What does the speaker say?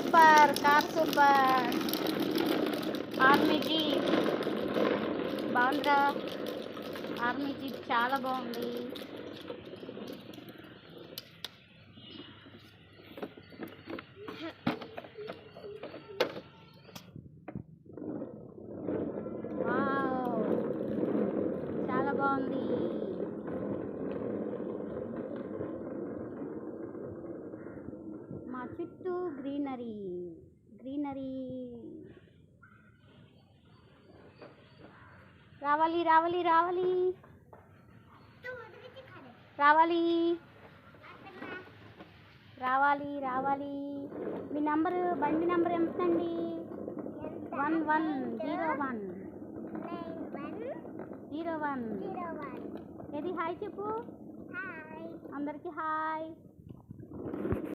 Super car super. Army jeep బాగుందిరా. Army jeep చాలా బాగుంది. వావ్ చాలా బాగుంది. మా చుట్టూ గ్రీనరీ గ్రీనరీ. రావాలి రావాలి రావాలి రావాలి రావాలి రావాలి. మీ నంబరు బండి నెంబర్ ఎంతండి? 1101. ఏది హాయ్ చెప్పు అందరికి. హాయ్.